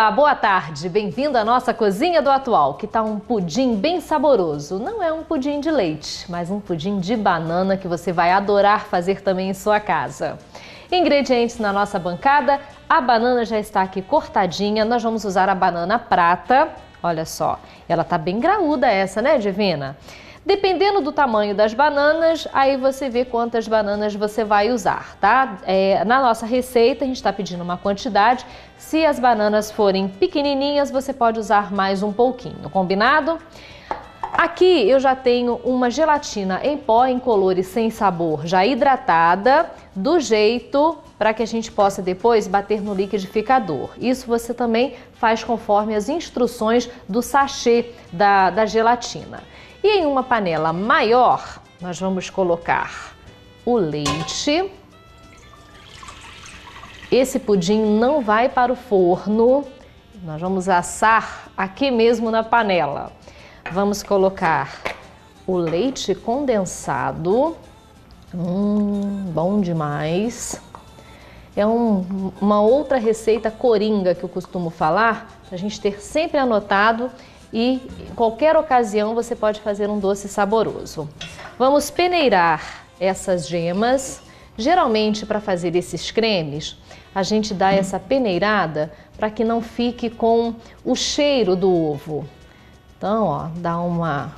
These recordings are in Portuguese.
Olá, boa tarde. Bem-vindo à nossa Cozinha do Atual, que tá um pudim bem saboroso. Não é um pudim de leite, mas um pudim de banana que você vai adorar fazer também em sua casa. Ingredientes na nossa bancada: a banana já está aqui cortadinha. Nós vamos usar a banana prata. Olha só, ela tá bem graúda essa, né, Divina? Dependendo do tamanho das bananas, aí você vê quantas bananas você vai usar, tá? Na nossa receita, a gente está pedindo uma quantidade. Se as bananas forem pequenininhas, você pode usar mais um pouquinho, combinado? Aqui eu já tenho uma gelatina em pó, incolor e sem sabor, já hidratada, do jeito para que a gente possa depois bater no liquidificador. Isso você também faz conforme as instruções do sachê da gelatina. E em uma panela maior, nós vamos colocar o leite. Esse pudim não vai para o forno, nós vamos assar aqui mesmo na panela. Vamos colocar o leite condensado, bom demais. É uma outra receita coringa que eu costumo falar, para a gente ter sempre anotado. E em qualquer ocasião você pode fazer um doce saboroso. Vamos peneirar essas gemas. Geralmente, para fazer esses cremes, a gente dá essa peneirada para que não fique com o cheiro do ovo. Então, ó, dá uma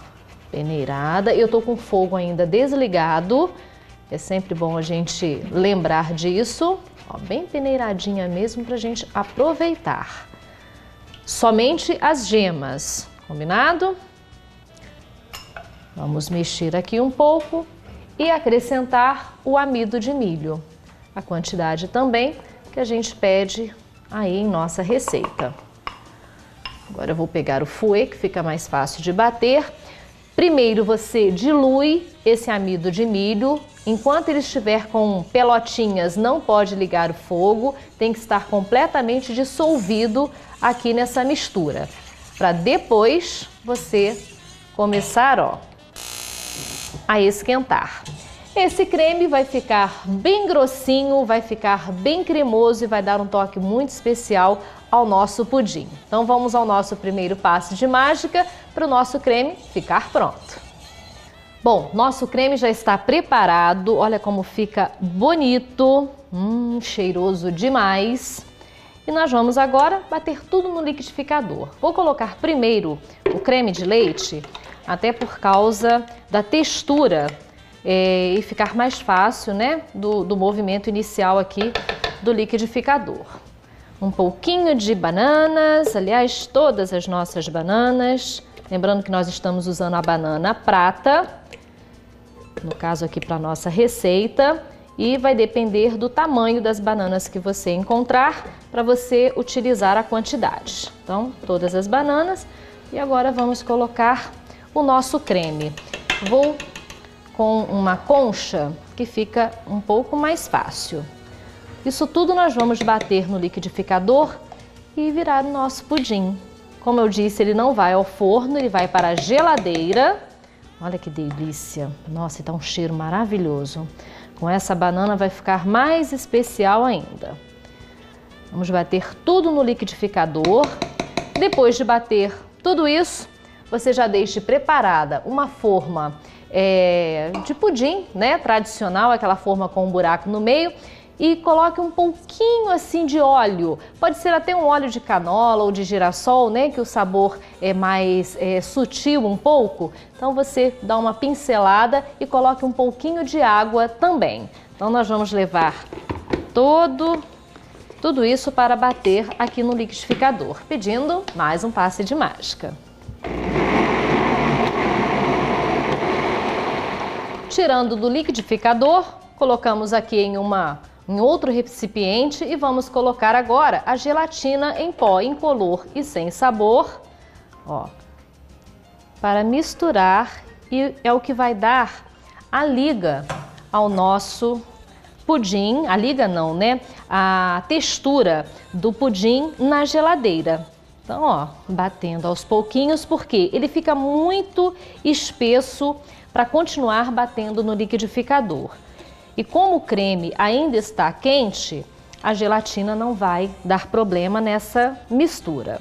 peneirada. Eu tô com o fogo ainda desligado. É sempre bom a gente lembrar disso. Ó, bem peneiradinha mesmo para a gente aproveitar. Somente as gemas, combinado? Vamos mexer aqui um pouco e acrescentar o amido de milho. A quantidade também que a gente pede aí em nossa receita. Agora eu vou pegar o fouet, que fica mais fácil de bater. Primeiro você dilui esse amido de milho. Enquanto ele estiver com pelotinhas, não pode ligar o fogo, tem que estar completamente dissolvido aqui nessa mistura, para depois você começar, ó, a esquentar. Esse creme vai ficar bem grossinho, vai ficar bem cremoso e vai dar um toque muito especial ao nosso pudim. Então vamos ao nosso primeiro passo de mágica para o nosso creme ficar pronto. Bom, nosso creme já está preparado, olha como fica bonito, cheiroso demais. E nós vamos agora bater tudo no liquidificador. Vou colocar primeiro o creme de leite, até por causa da textura e ficar mais fácil, né, do movimento inicial aqui do liquidificador. Um pouquinho de bananas, aliás, todas as nossas bananas. Lembrando que nós estamos usando a banana prata, no caso aqui para nossa receita, e vai depender do tamanho das bananas que você encontrar para você utilizar a quantidade. Então, todas as bananas e agora vamos colocar o nosso creme. Vou com uma concha que fica um pouco mais fácil. Isso tudo nós vamos bater no liquidificador e virar o nosso pudim. Como eu disse, ele não vai ao forno, ele vai para a geladeira. Olha que delícia! Nossa, está um cheiro maravilhoso. Com essa banana vai ficar mais especial ainda. Vamos bater tudo no liquidificador. Depois de bater tudo isso, você já deixe preparada uma forma de pudim, né? Tradicional, aquela forma com um buraco no meio. E coloque um pouquinho assim de óleo, pode ser até um óleo de canola ou de girassol, né, que o sabor é mais sutil um pouco. Então você dá uma pincelada e coloque um pouquinho de água também. Então nós vamos levar tudo isso para bater aqui no liquidificador, pedindo mais um passe de mágica. Tirando do liquidificador, colocamos aqui em outro recipiente e vamos colocar agora a gelatina em pó incolor e sem sabor, ó, para misturar, e é o que vai dar a liga ao nosso pudim, a liga não, né? A textura do pudim na geladeira. Então, ó, batendo aos pouquinhos, porque ele fica muito espesso para continuar batendo no liquidificador. E como o creme ainda está quente, a gelatina não vai dar problema nessa mistura.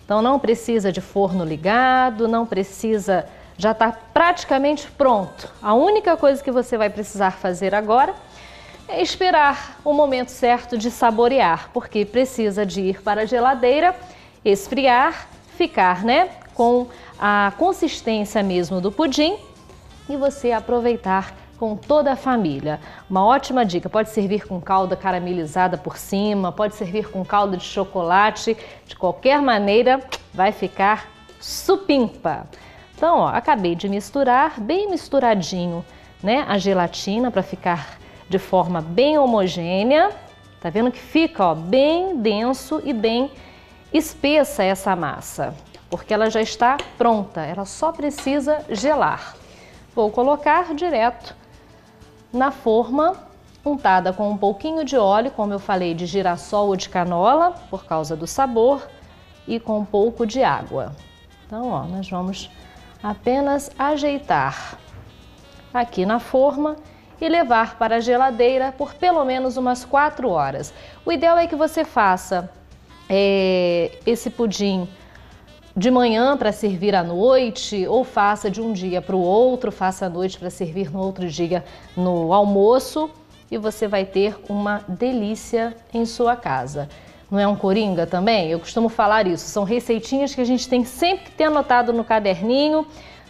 Então não precisa de forno ligado, não precisa, já está praticamente pronto. A única coisa que você vai precisar fazer agora é esperar o momento certo de saborear, porque precisa de ir para a geladeira, esfriar, ficar, né, com a consistência mesmo do pudim e você aproveitar com toda a família. Uma ótima dica, pode servir com calda caramelizada por cima, pode servir com calda de chocolate, de qualquer maneira vai ficar supimpa. Então, ó, acabei de misturar, bem misturadinho, né, a gelatina para ficar de forma bem homogênea. Tá vendo que fica, ó, bem denso e bem espessa essa massa, porque ela já está pronta, ela só precisa gelar. Vou colocar direto na forma, untada com um pouquinho de óleo, como eu falei, de girassol ou de canola, por causa do sabor, e com um pouco de água. Então, ó, nós vamos apenas ajeitar aqui na forma e levar para a geladeira por pelo menos umas 4 horas. O ideal é que você faça esse pudim de manhã para servir à noite, ou faça de um dia para o outro, faça à noite para servir no outro dia no almoço, e você vai ter uma delícia em sua casa. Não é um coringa também? Eu costumo falar isso, são receitinhas que a gente tem sempre que ter anotado no caderninho.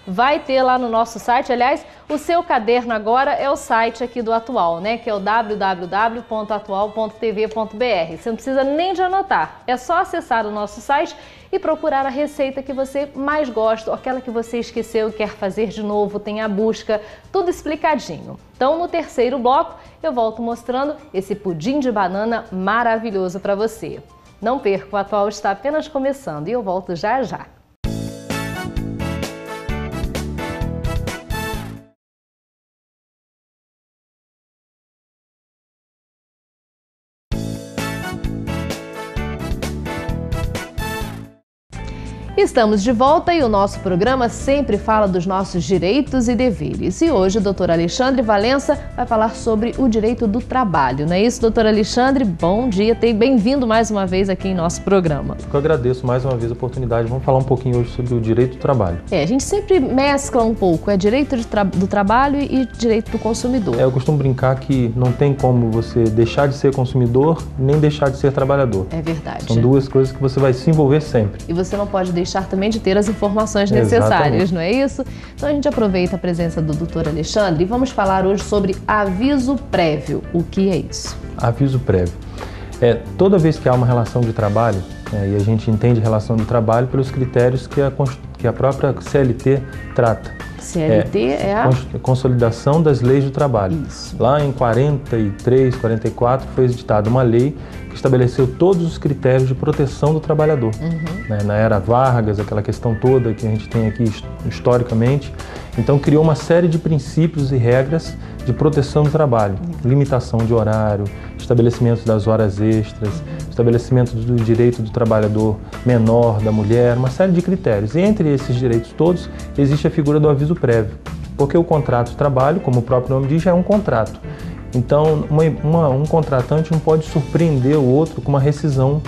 Vai ter lá no nosso site, aliás, o seu caderno agora é o site aqui do Atual, né? Que é o www.atual.tv.br. Você não precisa nem de anotar, é só acessar o nosso site e procurar a receita que você mais gosta, ou aquela que você esqueceu e quer fazer de novo, tem a busca, tudo explicadinho. Então, no terceiro bloco, eu volto mostrando esse pudim de banana maravilhoso para você. Não perca, o Atual está apenas começando e eu volto já já. Estamos de volta e o nosso programa sempre fala dos nossos direitos e deveres. E hoje o doutor Alexandre Valença vai falar sobre o direito do trabalho. Não é isso, doutor Alexandre? Bom dia, bem-vindo mais uma vez aqui em nosso programa. Eu agradeço mais uma vez a oportunidade. Vamos falar um pouquinho hoje sobre o direito do trabalho. A gente sempre mescla um pouco, direito do trabalho e direito do consumidor. Eu costumo brincar que não tem como você deixar de ser consumidor nem deixar de ser trabalhador. É verdade. São duas coisas que você vai se envolver sempre. E você não pode deixar também de ter as informações necessárias, não é isso? Então a gente aproveita a presença do doutor Alexandre e vamos falar hoje sobre aviso prévio. O que é isso? Aviso prévio. Toda vez que há uma relação de trabalho, e a gente entende relação de trabalho pelos critérios que a própria CLT trata. CLT é a Consolidação das Leis do Trabalho. Isso. Lá em 43, 44 foi editada uma lei que estabeleceu todos os critérios de proteção do trabalhador. Na era Vargas, aquela questão toda que a gente tem aqui historicamente. Então criou uma série de princípios e regras de proteção do trabalho. Limitação de horário, estabelecimento das horas extras, estabelecimento do direito do trabalhador menor, da mulher, uma série de critérios. E entre esses direitos todos, existe a figura do aviso prévio, porque o contrato de trabalho, como o próprio nome diz, já é um contrato. Então, um contratante não pode surpreender o outro com uma rescisão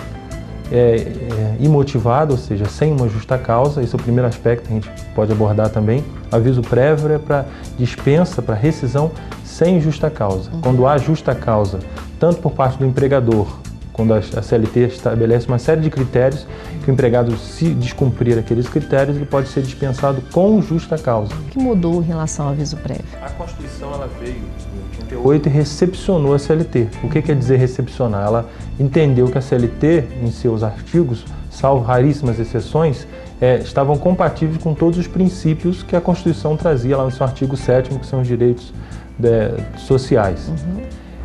imotivada, ou seja, sem uma justa causa. Esse é o primeiro aspecto que a gente pode abordar também. Aviso prévio é para dispensa, para rescisão sem justa causa. Quando há justa causa, tanto por parte do empregador, quando a CLT estabelece uma série de critérios, que o empregado, se descumprir aqueles critérios, ele pode ser dispensado com justa causa. O que mudou em relação ao aviso prévio? A Constituição ela veio em 88 e recepcionou a CLT. O que quer dizer recepcionar? Ela entendeu que a CLT, em seus artigos, salvo raríssimas exceções, estavam compatíveis com todos os princípios que a Constituição trazia lá no seu artigo 7º, que são os direitos sociais.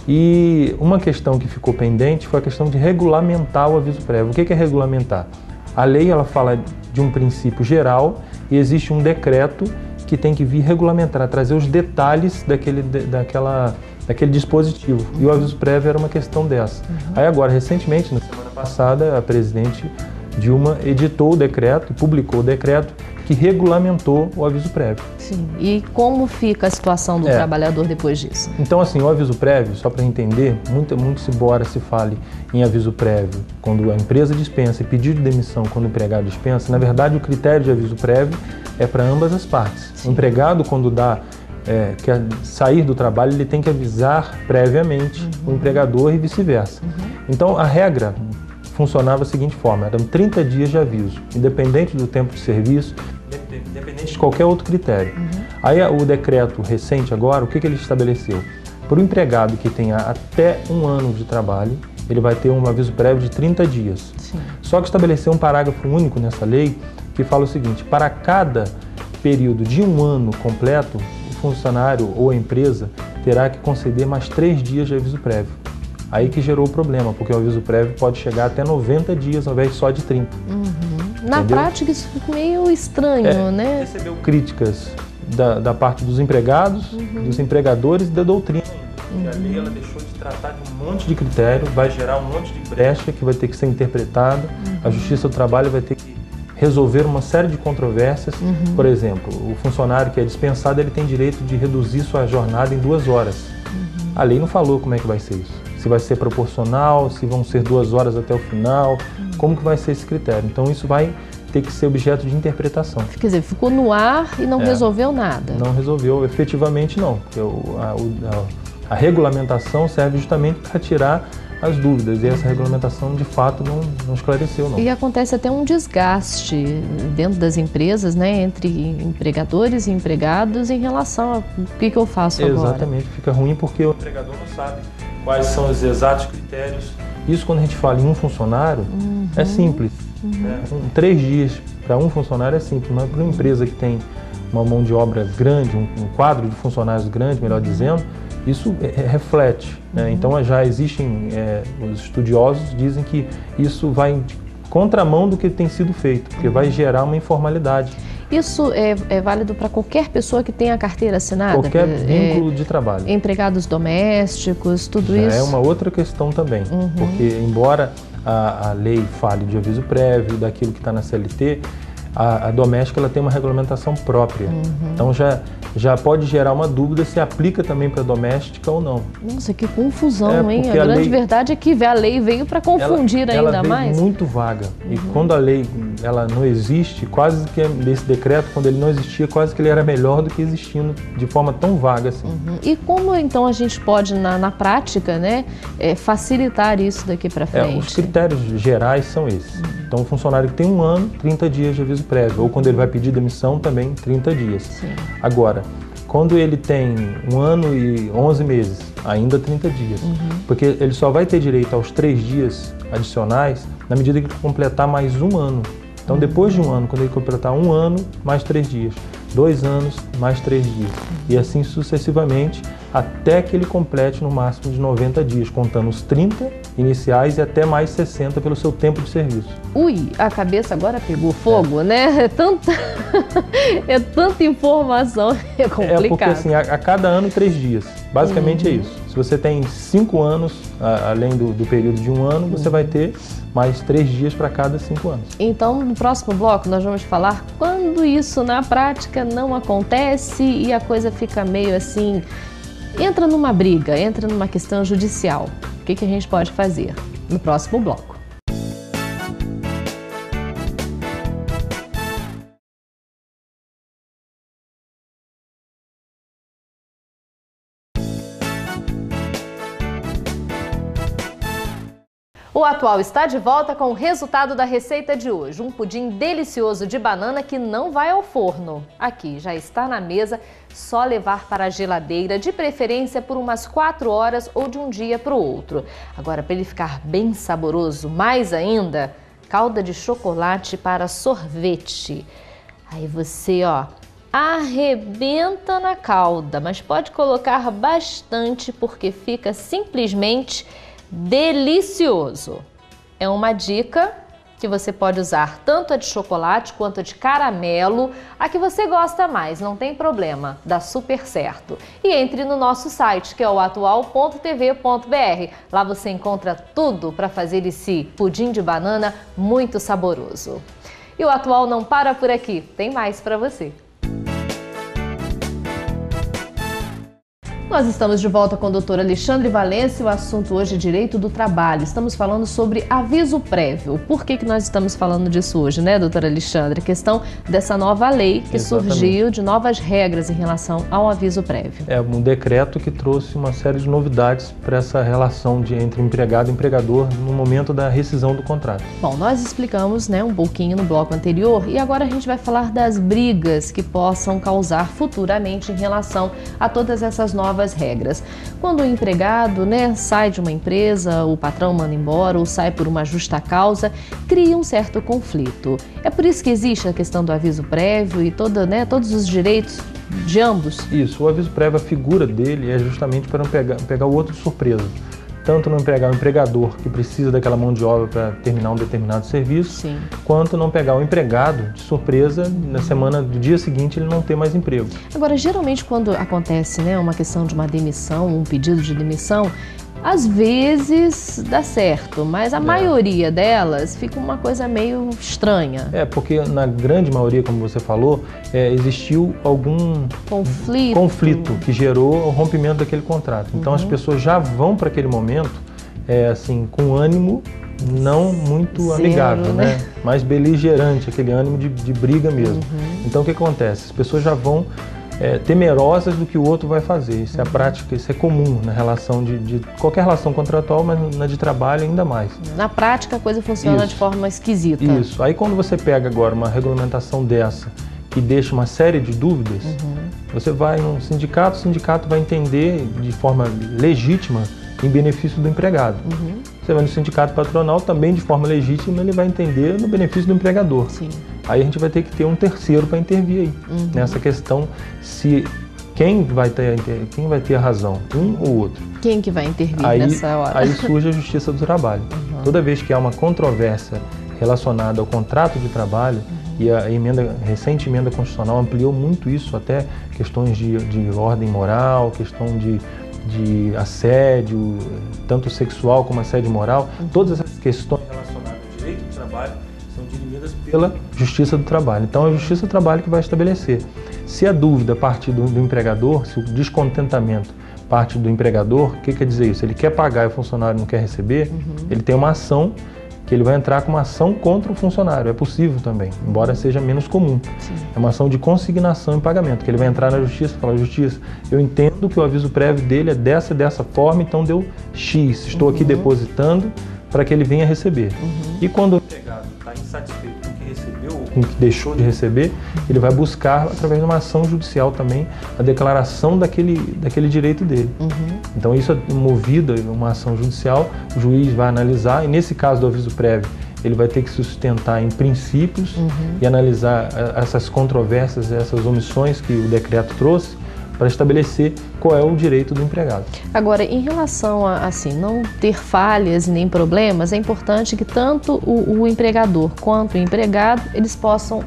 E uma questão que ficou pendente foi a questão de regulamentar o aviso prévio. O que é regulamentar? A lei ela fala de um princípio geral e existe um decreto que tem que vir regulamentar, trazer os detalhes daquele dispositivo. E o aviso prévio era uma questão dessa. Aí agora, recentemente, na semana passada, a presidente Dilma editou o decreto, publicou o decreto que regulamentou o aviso prévio. Sim. E como fica a situação do trabalhador depois disso? Então, assim, o aviso prévio, só para entender, muito embora se fale em aviso prévio quando a empresa dispensa e pedido de demissão quando o empregado dispensa, na verdade o critério de aviso prévio é para ambas as partes. Sim. O empregado, quando quer sair do trabalho, ele tem que avisar previamente o empregador e vice-versa. Então, a regra funcionava da seguinte forma: eram 30 dias de aviso, independente do tempo de serviço, independente de qualquer outro critério. Aí o decreto recente agora, o que ele estabeleceu? Para o empregado que tenha até 1 ano de trabalho, ele vai ter um aviso prévio de 30 dias. Sim. Só que estabeleceu um parágrafo único nessa lei que fala o seguinte: para cada período de 1 ano completo, o funcionário ou a empresa terá que conceder mais 3 dias de aviso prévio. Aí que gerou o problema, porque o aviso prévio pode chegar até 90 dias, ao invés só de 30. Na prática, isso fica meio estranho, né? Recebeu críticas da parte dos empregados, dos empregadores e da doutrina. Porque a lei ela deixou de tratar de um monte de critério, vai gerar um monte de brecha que vai ter que ser interpretada. A Justiça do Trabalho vai ter que resolver uma série de controvérsias. Por exemplo, o funcionário que é dispensado, ele tem direito de reduzir sua jornada em 2 horas. A lei não falou como é que vai ser isso. Se vai ser proporcional, se vão ser 2 horas até o final, como que vai ser esse critério. Então isso vai ter que ser objeto de interpretação. Quer dizer, ficou no ar e não resolveu nada. Não resolveu, efetivamente não. Porque a regulamentação serve justamente para tirar as dúvidas, e essa regulamentação de fato não esclareceu, não. E acontece até um desgaste dentro das empresas, né, entre empregadores e empregados em relação a o que eu faço agora. Exatamente, fica ruim porque o empregador não sabe quais são os exatos critérios. Isso, quando a gente fala em um funcionário, é simples. Né? 3 dias para um funcionário é simples, mas para uma empresa que tem uma mão de obra grande, um quadro de funcionários grande, melhor dizendo, isso reflete. Né? Então já existem, os estudiosos dizem que isso vai em contramão do que tem sido feito, porque vai gerar uma informalidade. Isso é válido para qualquer pessoa que tenha a carteira assinada? Qualquer vínculo de trabalho. Empregados domésticos, tudo isso? É uma outra questão também, porque embora a lei fale de aviso prévio, daquilo que está na CLT, a doméstica ela tem uma regulamentação própria. Então já pode gerar uma dúvida se aplica também para a doméstica ou não. Nossa, que confusão, hein? A grande verdade é que a lei veio para confundir ainda mais. Ela veio muito vaga. E quando a lei ela não existe, quase que desse decreto, quando ele não existia, quase que ele era melhor do que existindo de forma tão vaga assim. E como então a gente pode, na prática, né, facilitar isso daqui para frente? Os critérios gerais são esses. Então, o funcionário que tem 1 ano, 30 dias de aviso prévio. Ou quando ele vai pedir demissão, também 30 dias. Sim. Agora, quando ele tem 1 ano e 11 meses, ainda 30 dias. Porque ele só vai ter direito aos 3 dias adicionais na medida que ele completar mais 1 ano. Então, depois de 1 ano, quando ele completar 1 ano, mais 3 dias. 2 anos, mais 3 dias. E assim sucessivamente, até que ele complete no máximo de 90 dias, contando os 30 iniciais e até mais 60 pelo seu tempo de serviço. Ui, a cabeça agora pegou fogo, né? É tanta informação, é complicado. Porque assim, a cada ano 3 dias, basicamente é isso. Se você tem 5 anos, além do período de 1 ano, você vai ter mais 3 dias para cada 5 anos. Então, no próximo bloco, nós vamos falar quando isso na prática não acontece e a coisa fica meio assim, entra numa briga, entra numa questão judicial. O que a gente pode fazer no próximo bloco? O Atual está de volta com o resultado da receita de hoje. Um pudim delicioso de banana que não vai ao forno. Aqui, já está na mesa, só levar para a geladeira, de preferência por umas 4 horas ou de um dia para o outro. Agora, para ele ficar bem saboroso, mais ainda, calda de chocolate para sorvete. Aí você, arrebenta na calda, mas pode colocar bastante porque fica simplesmente delicioso. É uma dica que você pode usar tanto a de chocolate quanto a de caramelo, a que você gosta mais, não tem problema, dá super certo. E entre no nosso site, que é o atual.tv.br. Lá você encontra tudo para fazer esse pudim de banana muito saboroso. E o Atual não para por aqui, tem mais para você. Nós estamos de volta com o Dr. Alexandre Valença e o assunto hoje é Direito do Trabalho. Estamos falando sobre aviso prévio. Por que nós estamos falando disso hoje, né, doutor Alexandre? A questão dessa nova lei que surgiu, de novas regras em relação ao aviso prévio. É um decreto que trouxe uma série de novidades para essa relação entre empregado e empregador no momento da rescisão do contrato. Bom, nós explicamos, né, um pouquinho no bloco anterior e agora a gente vai falar das brigas que possam causar futuramente em relação a todas essas novas regras. Quando o empregado, né, sai de uma empresa, o patrão manda embora ou sai por uma justa causa, cria um certo conflito. É por isso que existe a questão do aviso prévio e todos os direitos de ambos? Isso, o aviso prévio, a figura dele é justamente para não pegar o outro de surpresa. Tanto não pegar o empregador que precisa daquela mão de obra para terminar um determinado serviço, sim, quanto não pegar o empregado de surpresa na semana do dia seguinte ele não ter mais emprego. Agora, geralmente quando acontece, né, uma questão de uma demissão, um pedido de demissão, às vezes dá certo, mas a maioria delas fica uma coisa meio estranha. Porque na grande maioria, como você falou, existiu algum conflito que gerou o rompimento daquele contrato. Então as pessoas já vão para aquele momento assim, com ânimo não muito amigável, né? Mais beligerante, aquele ânimo de briga mesmo. Então o que acontece? As pessoas já vão temerosas do que o outro vai fazer. Isso é a prática, isso é comum na relação de qualquer relação contratual, mas na de trabalho ainda mais. Na prática a coisa funciona de forma esquisita. Isso. Aí quando você pega agora uma regulamentação dessa que deixa uma série de dúvidas, você vai num sindicato, o sindicato vai entender de forma legítima em benefício do empregado. Você vai no sindicato patronal também de forma legítima, ele vai entender no benefício do empregador. Sim. Aí a gente vai ter que ter um terceiro para intervir aí, nessa questão, se quem vai ter a razão, um ou outro. Quem que vai intervir nessa hora? Aí surge a Justiça do Trabalho. Toda vez que há uma controvérsia relacionada ao contrato de trabalho, e a recente emenda constitucional ampliou muito isso, até questões de ordem moral, questão de assédio, tanto sexual como assédio moral, todas essas questões relacionadas ao direito do trabalho são dirimidas pela Justiça do Trabalho. Então é a Justiça do Trabalho que vai estabelecer. Se a dúvida parte do empregador, se o descontentamento parte do empregador, o que quer dizer isso? Ele quer pagar e o funcionário não quer receber, ele tem uma ação que ele vai entrar com uma ação contra o funcionário. É possível também, embora seja menos comum. Sim. É uma ação de consignação em pagamento, que ele vai entrar na justiça e falar: Justiça, eu entendo que o aviso prévio dele é dessa forma, então deu X, estou aqui depositando para que ele venha receber. E quando o empregado está insatisfeito com o que recebeu ou com o que deixou de receber, ele vai buscar, através de uma ação judicial também, a declaração daquele direito dele. Então isso é movido, uma ação judicial, o juiz vai analisar, e nesse caso do aviso prévio, ele vai ter que sustentar em princípios e analisar essas controvérsias, essas omissões que o decreto trouxe, para estabelecer qual é o direito do empregado. Agora, em relação a não ter falhas e nem problemas, é importante que tanto o empregador quanto o empregado, eles possam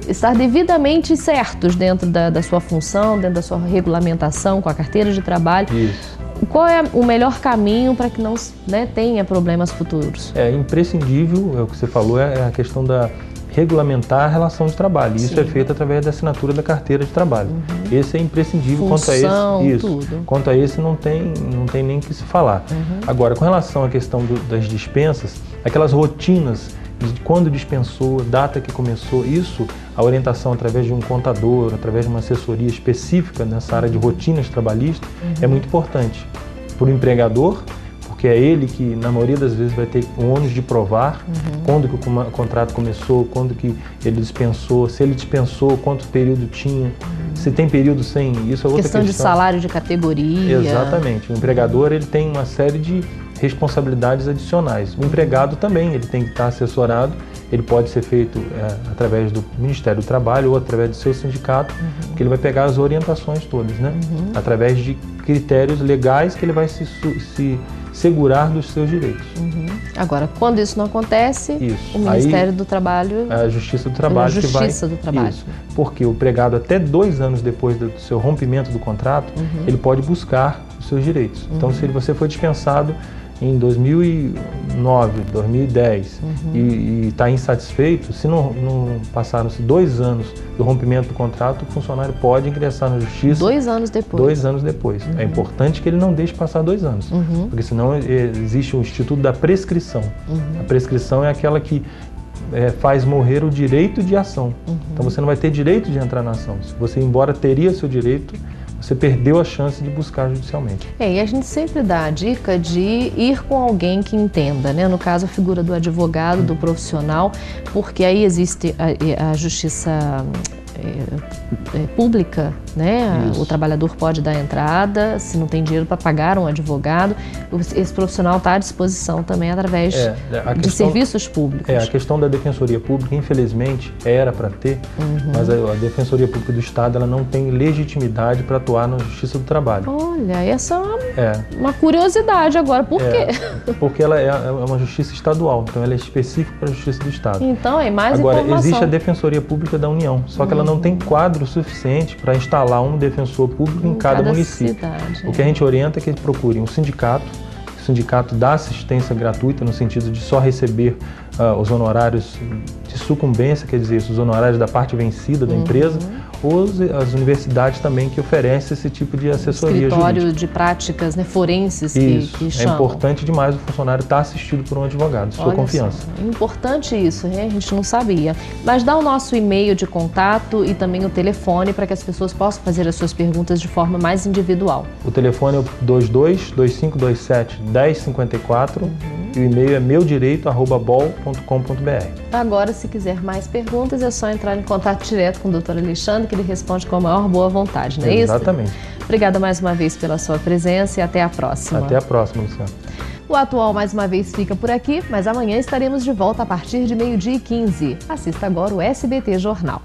estar devidamente certos dentro da sua função, dentro da sua regulamentação, com a carteira de trabalho. Isso. Qual é o melhor caminho para que não tenha problemas futuros? É imprescindível, é o que você falou, é a questão da regulamentar a relação de trabalho. Isso é feito através da assinatura da carteira de trabalho. Esse é imprescindível. Quanto a esse não tem nem que se falar. Agora, com relação à questão das dispensas, aquelas rotinas de quando dispensou, data que começou, isso, a orientação através de um contador, através de uma assessoria específica nessa área de rotinas trabalhistas, é muito importante para o empregador, porque é ele que, na maioria das vezes, vai ter o ônus de provar quando que o contrato começou, quando que ele dispensou, se ele dispensou, quanto período tinha, se tem período sem, isso é outra questão. De salário de categoria. Exatamente. O empregador, ele tem uma série de responsabilidades adicionais. O empregado também, ele tem que estar assessorado, ele pode ser feito através do Ministério do Trabalho ou através do seu sindicato, que ele vai pegar as orientações todas, né? Através de critérios legais que ele vai se segurar dos seus direitos. Agora, quando isso não acontece, Isso. o Ministério do Trabalho... A Justiça do Trabalho que vai... Justiça do Trabalho. Isso. Porque o empregado, até 2 anos depois do seu rompimento do contrato, ele pode buscar os seus direitos. Então, se você foi dispensado em 2009, 2010 e está insatisfeito, se não passaram-se 2 anos do rompimento do contrato, o funcionário pode ingressar na Justiça 2 anos depois. 2 anos depois. É importante que ele não deixe passar 2 anos, porque senão existe o Instituto da Prescrição. A prescrição é aquela que faz morrer o direito de ação. Então você não vai ter direito de entrar na ação. Se você, embora teria seu direito, você perdeu a chance de buscar judicialmente. E a gente sempre dá a dica de ir com alguém que entenda, né? No caso, a figura do advogado, do profissional, porque aí existe a justiça pública, né? O trabalhador pode dar entrada, se não tem dinheiro para pagar um advogado, esse profissional está à disposição também através de serviços públicos. A questão da Defensoria Pública, infelizmente, era para ter, mas a Defensoria Pública do Estado ela não tem legitimidade para atuar na Justiça do Trabalho. Olha, essa é uma curiosidade agora, por quê? Porque ela é uma justiça estadual, então ela é específica para a Justiça do Estado. Então, é mais agora, informação. Existe a Defensoria Pública da União, só que ela não tem quadro suficiente para instalar um defensor público em cada município. Cidade, O que a gente orienta é que eles procurem um sindicato, o sindicato dá assistência gratuita no sentido de só receber os honorários de sucumbência, quer dizer, os honorários da parte vencida da empresa, ou as universidades também que oferecem esse tipo de assessoria escritório jurídica. de práticas, né, forenses que chamam. É importante demais o funcionário estar assistido por um advogado, de sua confiança. É importante isso, né? A gente não sabia. Mas dá o nosso e-mail de contato e também o telefone para que as pessoas possam fazer as suas perguntas de forma mais individual. O telefone é o 22-2527-1054 e o e-mail é meudireito@bol.com.br. Agora, se quiser mais perguntas, é só entrar em contato direto com o Dr. Alexandre, que ele responde com a maior boa vontade, não é isso? Exatamente. Obrigada mais uma vez pela sua presença e até a próxima. Até a próxima, Luciano. O Atual mais uma vez fica por aqui, mas amanhã estaremos de volta a partir de 12h15. Assista agora o SBT Jornal.